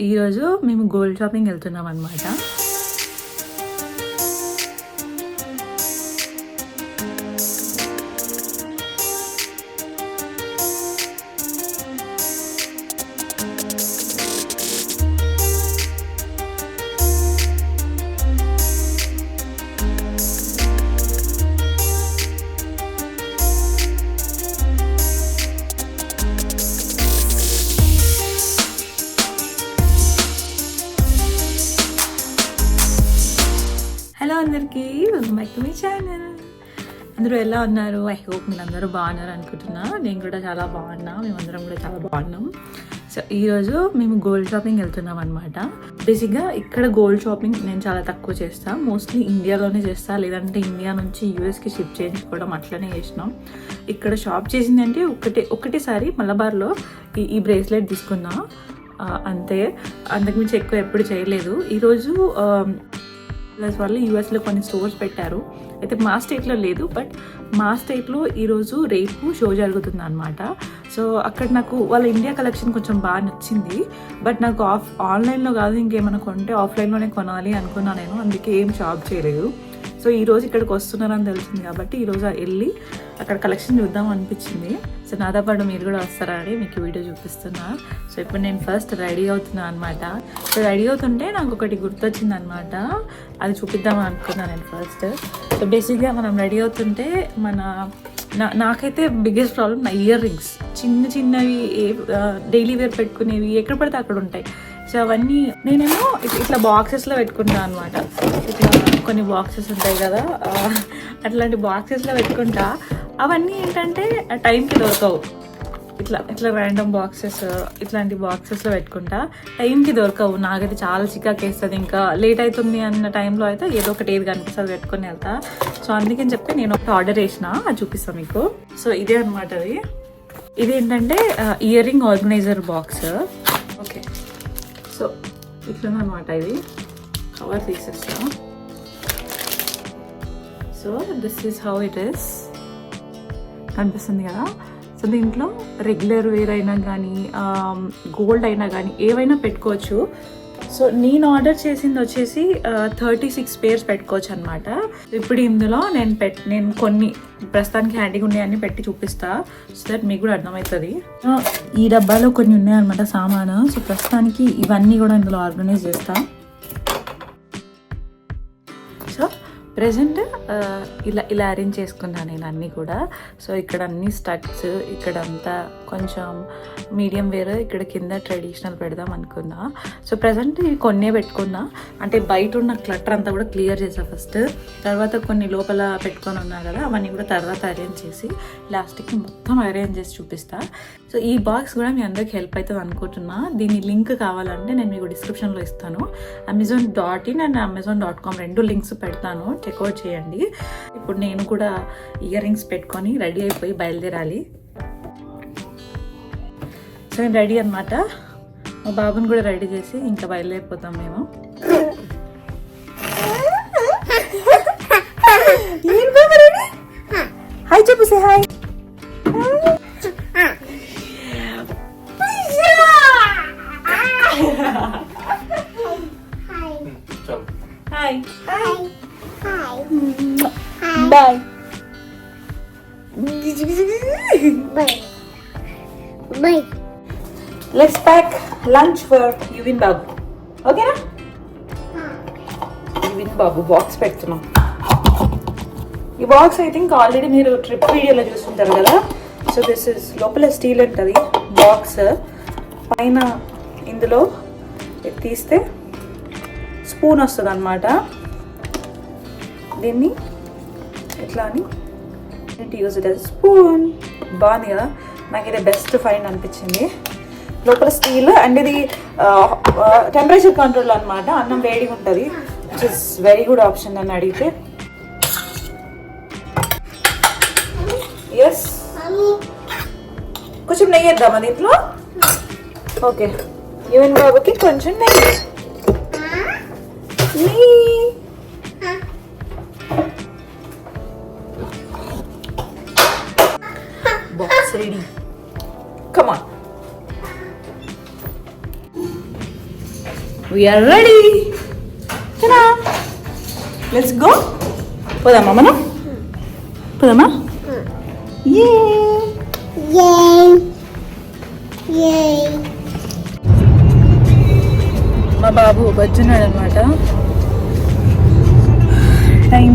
ఈరోజు మేము gold shopping వెళ్తున్నాం అనమాట. హలో అందరికీ, welcome back to my channel. అందరూ ఎలా ఉన్నారు? ఐ హోప్ మీరు అందరూ బాగున్నారు అనుకుంటున్నా. నేను కూడా చాలా బాగున్నా, మేమందరం కూడా చాలా బాగున్నాం. సో ఈరోజు మేము గోల్డ్ షాపింగ్ వెళ్తున్నాం అనమాట. బేసిక్గా ఇక్కడ గోల్డ్ షాపింగ్ నేను చాలా తక్కువ చేస్తాను. మోస్ట్లీ ఇండియాలోనే చేస్తాను, లేదంటే ఇండియా నుంచి యూఎస్కి షిప్ చేయించుకోవడం అట్లనే చేసినాం. ఇక్కడ షాప్ చేసిందంటే ఒకటేసారి మలబార్లో ఈ బ్రేస్లెట్ తీసుకున్నా, అంతే. అంతకుమించి ఎక్కువ ఎప్పుడు చేయలేదు. ఈరోజు ప్లస్ వాళ్ళు యూఎస్లో కొన్ని స్టోర్స్ పెట్టారు. అయితే మా స్టేట్లో లేదు, బట్ మా స్టేట్లో ఈరోజు రేపు షో జరుగుతుంది అనమాట. సో అక్కడ నాకు వాళ్ళ ఇండియా కలెక్షన్ కొంచెం బాగా నచ్చింది. బట్ నాకు ఆన్లైన్లో కాదు, ఇంకేమైనా కొంటే ఆఫ్లైన్లోనే కొనాలి అనుకున్నాను నేను. అందుకే ఏం షాప్ చేయలేదు. సో ఈరోజు ఇక్కడికి వస్తున్నారని తెలిసింది కాబట్టి ఈరోజు వెళ్ళి అక్కడ కలెక్షన్ చూద్దాం అనిపించింది. సో నాతో పాటు మీరు కూడా వస్తారా అని మీకు వీడియో చూపిస్తున్నా. సో ఇప్పుడు నేను ఫస్ట్ రెడీ అవుతున్నా అనమాట. సో రెడీ అవుతుంటే నాకు ఒకటి గుర్తొచ్చింది అనమాట, అది చూపిద్దామని అనుకున్నాను నేను ఫస్ట్. సో బేసిక్గా మనం రెడీ అవుతుంటే నాకైతే బిగ్గెస్ట్ ప్రాబ్లం నా ఇయర్ రింగ్స్. చిన్నవి డైలీ వేర్ పెట్టుకునేవి ఎక్కడ పడితే అక్కడ ఉంటాయి. సో అవన్నీ నేనేమో ఇట్లా బాక్సెస్లో పెట్టుకుంటాను అనమాట. ఇట్లా కొన్ని బాక్సెస్ ఉంటాయి కదా, అట్లాంటి బాక్సెస్లో పెట్టుకుంటా. అవన్నీ ఏంటంటే టైంకి దొరకవు. ఇట్లా ర్యాండమ్ బాక్సెస్, ఇట్లాంటి బాక్సెస్లో పెట్టుకుంటా, టైంకి దొరకవు. నాకైతే చాలా చికాకు వేస్తుంది. ఇంకా లేట్ అవుతుంది అన్న టైంలో అయితే ఏదో ఒకటి ఏది కనిపిస్తుంది పెట్టుకొని వెళ్తా. సో అందుకని చెప్పి నేను ఒకటి ఆర్డర్ చేసిన, అది చూపిస్తాను మీకు. సో ఇదే అనమాట. ఇదేంటంటే ear ring organiser box. Okay, so ఇట్లనమాట. ఇది కవర్ తీసేస్తా. So this is how it is. కనిపిస్తుంది కదా. సో దీంట్లో రెగ్యులర్ వేర్ అయినా కానీ గోల్డ్ అయినా కానీ ఏవైనా పెట్టుకోవచ్చు. సో నేను ఆర్డర్ చేసింది వచ్చేసి 36 పేర్స్ పెట్టుకోవచ్చు అనమాట. ఇప్పుడు ఇందులో నేను కొన్ని ప్రస్తుతానికి హ్యాండీగా ఉన్నాయన్నీ పెట్టి చూపిస్తా, సో దట్ మీకు కూడా అర్థమవుతుంది. ఈ డబ్బాలో కొన్ని ఉన్నాయన్నమాట సామాను. సో ప్రస్తుతానికి ఇవన్నీ కూడా ఇందులో ఆర్గనైజ్ చేస్తా. సో ప్రెజెంట్ ఇలా అరేంజ్ చేసుకున్నాను నేను అన్నీ కూడా. సో ఇక్కడ అన్ని స్టడ్స్, ఇక్కడంతా కొంచెం మీడియం వేర్, ఇక్కడ కింద ట్రెడిషనల్ పెడదాం అనుకున్నా. సో ప్రెజెంట్ ఇవి కొన్నే పెట్టుకున్నా, అంటే బయట ఉన్న క్లటర్ అంతా కూడా క్లియర్ చేసా ఫస్ట్. తర్వాత కొన్ని లోపల పెట్టుకొని ఉన్నా కదా, అవన్నీ కూడా తర్వాత అరేంజ్ చేసి లాస్ట్కి మొత్తం అరేంజ్ చేసి చూపిస్తా. సో ఈ బాక్స్ కూడా మీ అందరికి హెల్ప్ అవుతుంది అనుకుంటున్నా. దీని లింక్ కావాలంటే నేను మీకు డిస్క్రిప్షన్లో ఇస్తాను. Amazon.in అండ్ Amazon.com రెండు లింక్స్ పెడతాను, చెక్అవుట్ చేయండి. ఇప్పుడు నేను కూడా ఇయర్ రింగ్స్ పెట్టుకొని రెడీ అయిపోయి బయలుదేరాలి. సో నేను రెడీ అనమాట. మా బాబుని కూడా రెడీ చేసి ఇంకా బయలుదేరిపోతాం మేము. హాయ్ చెప్పు, say hi. Hi bye. Bye. Let's pack lunch for Yuvin Babu. Okay na? Yuvin Babu box పెడుతున్నాం. ఈ బాక్స్ ఐ థింక్ ఆల్రెడీ మీరు ట్రిప్ వీడియోలో చూస్తుంటారు కదా. సో దిస్ ఇస్ లోపల స్టీల్ ఉంటుంది బాక్స్. పైన ఇందులో ఇది తీస్తే స్పూన్ వస్తుంది అనమాట. దీన్ని ఎట్లా అని యూజ్ ఇట్ యాజ్ స్పూన్. బాగుంది కదా, నాకు ఇది బెస్ట్ ఫైండ్ అనిపించింది. లోపల స్టీల్ అండ్ ఇది టెంపరేచర్ కంట్రోల్ అనమాట. అన్నం వేడిగా ఉంటుంది, which is very good option అని అడిగితే. ఎస్, కొంచెం నెయ్యి వేద్దామా దీంట్లో? ఓకే, యువన్ బాబుకి కొంచెం నెయ్యి. Box ready, come on. We are ready. Let's go. పోదామా మనం? పోదామా? మా బాబు వచ్చున్నాడు అనమాట. టైం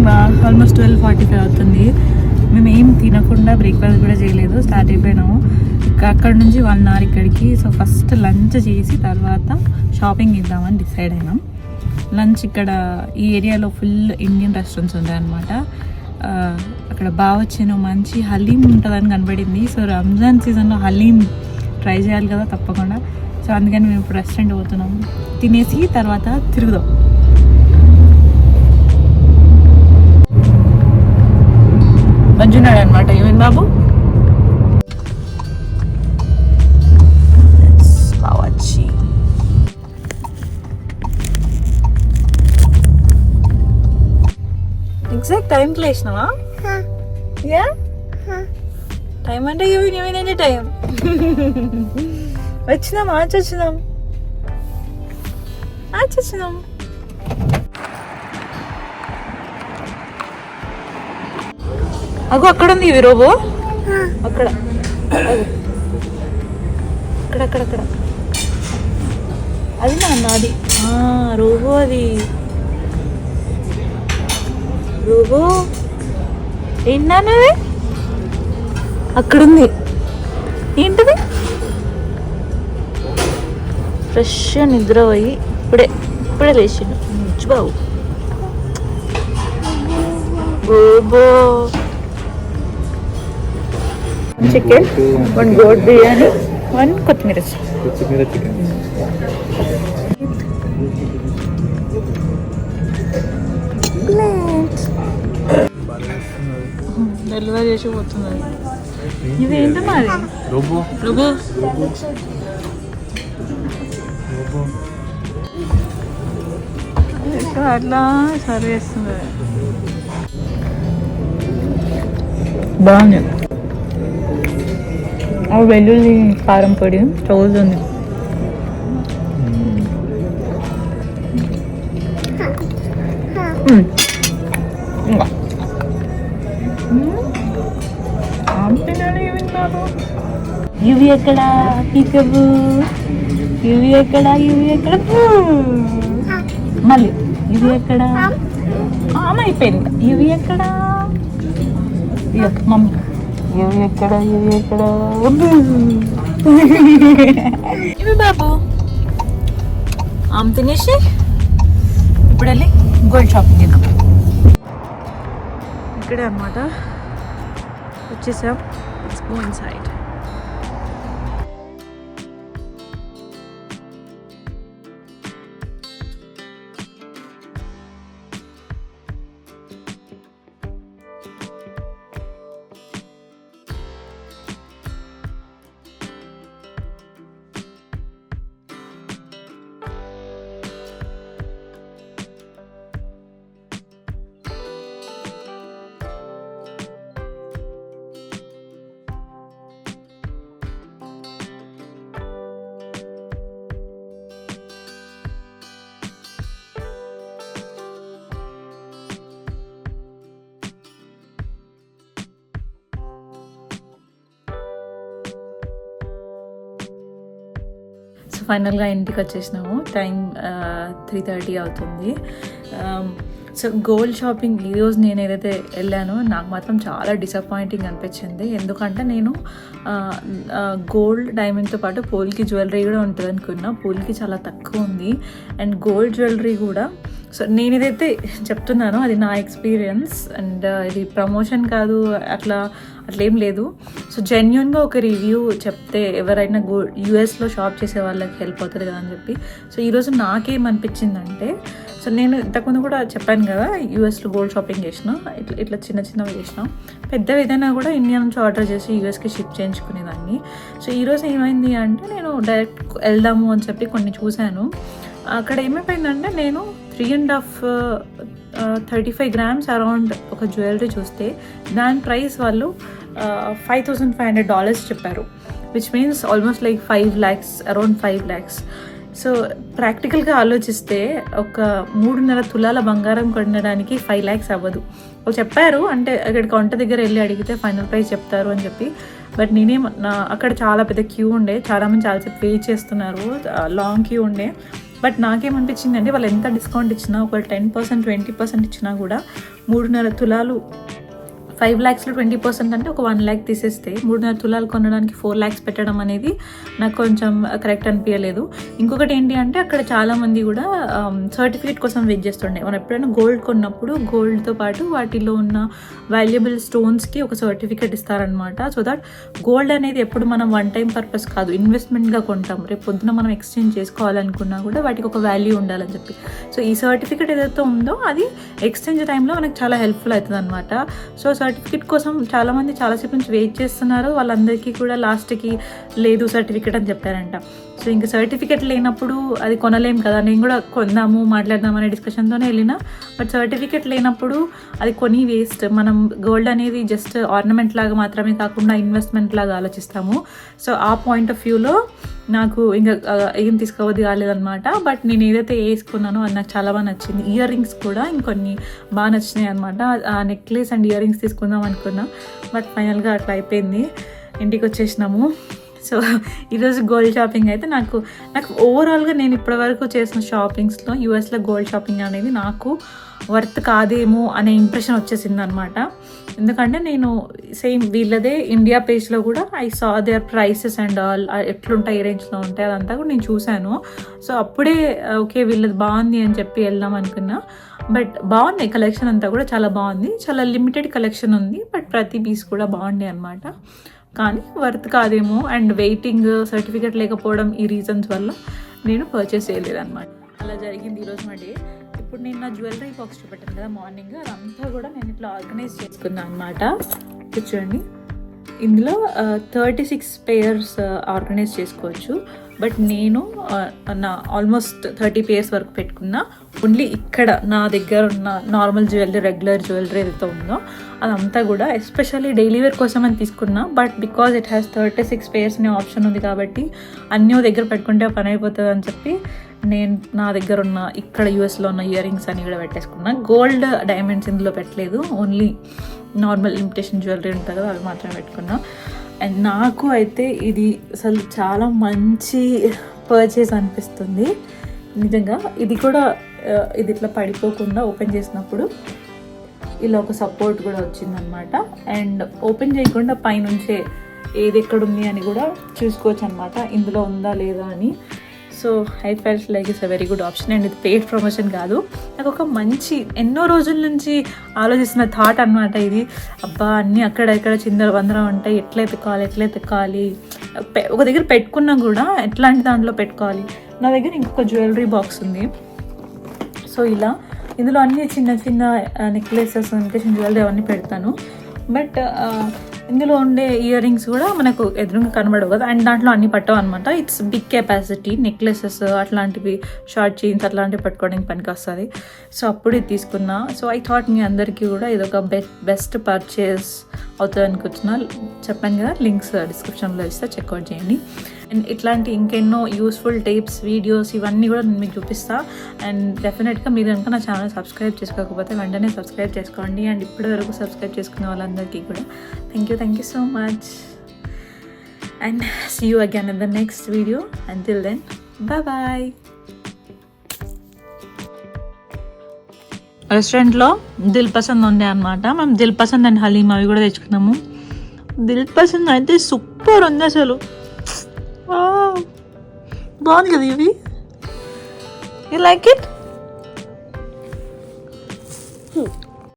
ఆల్మోస్ట్ 12:45 అవుతుంది. మేము ఏం తినకుండా బ్రేక్ఫాస్ట్ కూడా చేయలేదు, స్టార్ట్ అయిపోయినాము. అక్కడ నుంచి 1 hour ఇక్కడికి. సో ఫస్ట్ లంచ్ చేసి తర్వాత షాపింగ్ ఇద్దామని డిసైడ్ అయినాం. లంచ్ ఇక్కడ ఈ ఏరియాలో ఫుల్ ఇండియన్ రెస్టారెంట్స్ ఉంటాయన్నమాట. అక్కడ బాగా వచ్చిన మంచి హలీం ఉంటుందని కనబడింది. సో రంజాన్ సీజన్లో హలీం ట్రై చేయాలి కదా తప్పకుండా. సో అందుకని మేము ఇప్పుడు రెస్టారెంట్ పోతున్నాము. తినేసి తర్వాత తిరుగుదాం. మంచున్నాడు అనమాట. ఏమైంది బాబు? బావచ్చి ఎగ్జాక్ట్ టైంకి లేచినావా? యా టైం అంటే ఏమైనా టైం వచ్చినాం. ఆచొచ్చినాం. అగో అక్కడ ఉంది ఇవి రోబో. అక్కడ అక్కడక్కడక్కడ అది నాన్న, అది రోబో. అది రోబో ఏంటన్నది? అక్కడుంది. ఏంటిది? ఫ్రెష్ నిద్ర పోయి ఇప్పుడే లేచిండు బాబు. రోబో. చికెన్, 1 గోట్ బిర్యానీ, 1 కొత్తిమీర చికెన్. డెలివరీ చేసి పోతున్నది. ఇదేంటి మరి? రోబో. అట్లా సర్వ్ చేస్తుంది. బాగుంది. వెల్లుల్లి కారం పొడి చదువుతుంది. ఇంకా ఇవి ఎక్కడ పీకబు? ఇవి ఎక్కడ మళ్ళీ ఇవి ఎక్కడ? అయిపోయింది. ఇవి ఎక్కడ? మమ్మీ ఇవి ఎక్కడ? ఇవి బాబు. తినేసి ఇప్పుడు వెళ్ళి గోల్డ్ షాపింగ్ చేద్దాం. ఇక్కడే అన్నమాట వచ్చేసాం. Let's go inside. ఫైనల్గా ఇంటికి వచ్చేసినాము. టైం 3:30 అవుతుంది. సో గోల్డ్ షాపింగ్ ఈరోజు నేను ఏదైతే వెళ్ళానో నాకు మాత్రం చాలా డిసప్పాయింటింగ్ అనిపించింది. ఎందుకంటే నేను గోల్డ్ డైమండ్తో పాటు పోల్కి జ్యువెలరీ కూడా ఉంటుంది అనుకున్నా. పోల్కి చాలా తక్కువ ఉంది. అండ్ గోల్డ్ జ్యువెలరీ కూడా. సో నేను ఏదైతే చెప్తున్నానో అది నా ఎక్స్పీరియన్స్. అండ్ ఇది ప్రమోషన్ కాదు, అట్లా ఏం లేదు. సో జెన్యున్గా ఒక రివ్యూ చెప్తే ఎవరైనా యూఎస్లో షాప్ చేసే వాళ్ళకి హెల్ప్ అవుతుంది కదా అని చెప్పి. సో ఈరోజు నాకేమనిపించిందంటే, సో నేను ఇంతకుముందు కూడా చెప్పాను కదా యూఎస్లో గోల్డ్ షాపింగ్ చేసిన, ఇట్లా చిన్నవి చేసిన. పెద్దవి ఏదైనా కూడా ఇండియా నుంచి ఆర్డర్ చేసి యూఎస్కి షిప్ చేయించుకునేదాన్ని. సో ఈరోజు ఏమైంది అంటే, నేను డైరెక్ట్ వెళ్దాము అని చెప్పి కొన్ని చూశాను. అక్కడ ఏమైపోయిందంటే, నేను 35 grams అరౌండ్ ఒక జ్యువెలరీ చూస్తే దాని ప్రైస్ వాళ్ళు $5,500 చెప్పారు. Which means almost like 5 lakhs, around 5 lakhs. So ప్రాక్టికల్గా ఆలోచిస్తే ఒక 3.5 తులాల బంగారం కొనడానికి 5 lakhs అవ్వదు. వాళ్ళు చెప్పారు, అంటే అక్కడ కౌంటర్ దగ్గర వెళ్ళి అడిగితే ఫైనల్ ప్రైస్ చెప్తారు అని చెప్పి. బట్ అక్కడ చాలా పెద్ద క్యూ ఉండే, చాలామంది చాలాసేపు వెయిట్ చేస్తున్నారు, లాంగ్ క్యూ ఉండే. బట్ నాకేమనిపించిందంటే వాళ్ళు ఎంత డిస్కౌంట్ ఇచ్చినా, ఒక 10% 20% ఇచ్చినా కూడా 3.5 తులాలు 5 lakhsలో 20% అంటే ఒక 1 lakh తీసేస్తే 3.5 తులాలు కొనడానికి 4 lakhs పెట్టడం అనేది నాకు కొంచెం కరెక్ట్ అనిపించలేదు. ఇంకొకటి ఏంటి అంటే అక్కడ చాలామంది కూడా సర్టిఫికేట్ కోసం వెయిట్ చేస్తుండే. మనం ఎప్పుడైనా గోల్డ్ కొన్నప్పుడు గోల్డ్తో పాటు వాటిలో ఉన్న వాల్యుబుల్ స్టోన్స్కి ఒక సర్టిఫికేట్ ఇస్తారనమాట. సో దట్ గోల్డ్ అనేది ఎప్పుడు మనం వన్ టైం పర్పస్ కాదు, ఇన్వెస్ట్మెంట్గా కొంటాం. రేపు పొద్దున మనం ఎక్స్చేంజ్ చేసుకోవాలనుకున్నా కూడా వాటికి ఒక వాల్యూ ఉండాలని చెప్పి. సో ఈ సర్టిఫికేట్ ఏదైతే ఉందో అది ఎక్స్చేంజ్ టైంలో మనకు చాలా హెల్ప్ఫుల్ అవుతుంది అనమాట. సో సర్టిఫికేట్ కోసం చాలామంది చాలాసేపు నుంచి వెయిట్ చేస్తున్నారు. వాళ్ళందరికీ కూడా లాస్ట్కి లేదు సర్టిఫికేట్ అని చెప్పారంట. సో ఇంకా సర్టిఫికేట్ లేనప్పుడు అది కొనలేం కదా. నేను కూడా కొందాము మాట్లాడదాం అనే డిస్కషన్తోనే వెళ్ళినా. బట్ సర్టిఫికేట్ లేనప్పుడు అది కొని వేస్ట్. మనం గోల్డ్ అనేది జస్ట్ ఆర్నమెంట్ లాగా మాత్రమే కాకుండా ఇన్వెస్ట్మెంట్ లాగా ఆలోచిస్తాము. సో ఆ పాయింట్ ఆఫ్ వ్యూలో నాకు ఇంకా ఏం తీసుకోవద్దు కాలేదనమాట. బట్ నేను ఏదైతే వేసుకున్నానో అది నాకు చాలా బాగా నచ్చింది. ఇయర్ రింగ్స్ కూడా ఇంకొన్ని బాగా నచ్చినాయి అనమాట. ఆ నెక్లెస్ అండ్ ఇయర్ రింగ్స్ తీసుకుందాం అనుకున్నా, బట్ ఫైనల్గా అట్లా అయిపోయింది. ఇంటికి వచ్చేసినాము. సో ఈరోజు గోల్డ్ షాపింగ్ అయితే నాకు ఓవరాల్గా నేను ఇప్పటివరకు చేసిన షాపింగ్స్లో యూఎస్లో గోల్డ్ షాపింగ్ అనేది నాకు వర్త్ కాదేమో అనే ఇంప్రెషన్ వచ్చేసింది అనమాట. ఎందుకంటే నేను సేమ్ వీళ్ళదే ఇండియా పేజ్లో కూడా I saw their prices and all ఎట్లుంటాయి, ఏ రేంజ్లో ఉంటాయి అదంతా కూడా నేను చూశాను. సో అప్పుడే ఓకే వీళ్ళది బాగుంది అని చెప్పి వెళ్దాం అనుకున్నా. బట్ బాగున్నాయి, కలెక్షన్ అంతా కూడా చాలా బాగుంది. చాలా లిమిటెడ్ కలెక్షన్ ఉంది, బట్ ప్రతి పీస్ కూడా బాగుంది అనమాట. కానీ వర్త్ కాదేమో అండ్ వెయిటింగ్, సర్టిఫికేట్ లేకపోవడం, ఈ రీజన్స్ వల్ల నేను పర్చేస్ చేయలేదు అనమాట. అలా జరిగింది ఈరోజు మా డే. ఇప్పుడు నేను నా జ్యువెలరీ బాక్స్ చూపెట్టాను కదా మార్నింగ్, అదంతా కూడా నేను ఇట్లా ఆర్గనైజ్ చేసుకున్నాను అనమాట. చూడండి, ఇందులో 36 pairs ఆర్గనైజ్ చేసుకోవచ్చు. బట్ నేను నా ఆల్మోస్ట్ 30 pairs వరకు పెట్టుకున్నా. ఓన్లీ ఇక్కడ నా దగ్గర ఉన్న నార్మల్ జ్యువెలరీ, రెగ్యులర్ జ్యువెలరీ ఏదైతే ఉందో అదంతా కూడా ఎస్పెషల్లీ డైలీ వేర్ కోసం అని తీసుకున్నా. But because it has 36 pairs అనే ఆప్షన్ ఉంది కాబట్టి అన్నీ దగ్గర పెట్టుకుంటే పని అయిపోతుంది అని చెప్పి నేను నా దగ్గర ఉన్న ఇక్కడ యూఎస్లో ఉన్న ఇయర్ రింగ్స్ అన్ని కూడా పెట్టేసుకున్నా. గోల్డ్ డైమండ్స్ ఇందులో పెట్టలేదు, ఓన్లీ నార్మల్ ఇమిటేషన్ జ్యువెలరీ ఉంటుంది కదా అవి మాత్రమే పెట్టుకున్నా. అండ్ నాకు అయితే ఇది అసలు చాలా మంచి పర్చేస్ అనిపిస్తుంది నిజంగా. ఇది కూడా ఇది ఇట్లా పడిపోకుండా ఓపెన్ చేసినప్పుడు ఇలా ఒక సపోర్ట్ కూడా వచ్చిందనమాట. అండ్ ఓపెన్ చేయకుండా పైనుంచే ఏది ఎక్కడుంది అని కూడా చూసుకోవచ్చు అనమాట, ఇందులో ఉందా లేదా అని. So I felt like it's a very good option. And ఇది పెయిడ్ ప్రమోషన్ కాదు, నాకు ఒక మంచి ఎన్నో రోజుల నుంచి ఆలోచిస్తున్న థాట్ అనమాట ఇది. అబ్బా అన్నీ అక్కడ చిందర బందరం ఉంటాయి, ఎట్లా ఎత్తుకోవాలి, ఒక దగ్గర పెట్టుకున్నా కూడా ఎట్లాంటి దాంట్లో పెట్టుకోవాలి. నా దగ్గర ఇంకొక జ్యువెలరీ బాక్స్ ఉంది. సో ఇలా ఇందులో అన్ని చిన్న చిన్న నెక్లెసెస్, ఇమిటేషన్ జ్యువెలరీ అవన్నీ పెడతాను. బట్ ఇందులో ఉండే ఇయర్ రింగ్స్ కూడా మనకు ఎదురుగా కనబడవు కదా, అండ్ దాంట్లో అన్ని పట్టవు అనమాట. ఇట్స్ బిగ్ కెపాసిటీ, నెక్లెసెస్ అట్లాంటివి, షార్ట్ చైన్స్ అట్లాంటివి పట్టుకోవడానికి పనికి వస్తుంది. సో అప్పుడు ఇది తీసుకున్నా. సో ఐ థాట్ మీ అందరికీ కూడా ఇది ఒక బెస్ట్ పర్చేస్ అవుతుంది అనుకుంటున్నా. చెప్పాను కదా, లింక్స్ డిస్క్రిప్షన్లో ఇస్తే చెక్అవుట్ చేయండి. అండ్ ఇట్లాంటి ఇంకెన్నో యూస్ఫుల్ టిప్స్, వీడియోస్ ఇవన్నీ కూడా నేను మీకు చూపిస్తాను. అండ్ డెఫినెట్గా మీరు కనుక నా ఛానల్ సబ్స్క్రైబ్ చేసుకోకపోతే వెంటనే సబ్స్క్రైబ్ చేసుకోండి. అండ్ ఇప్పటి వరకు సబ్స్క్రైబ్ చేసుకునే వాళ్ళందరికీ కూడా thank you so much. And see you again in the next video. Until then bye. రెస్టారెంట్లో దిల్ పసంద్ ఉండే అనమాట. మేము దిల్ పసంద్ అండ్ హలీం అవి కూడా తెచ్చుకున్నాము. దిల్ పసంద్ అయితే సూపర్ ఉంది అసలు, బాగుంది కదా ఇవి. You like it?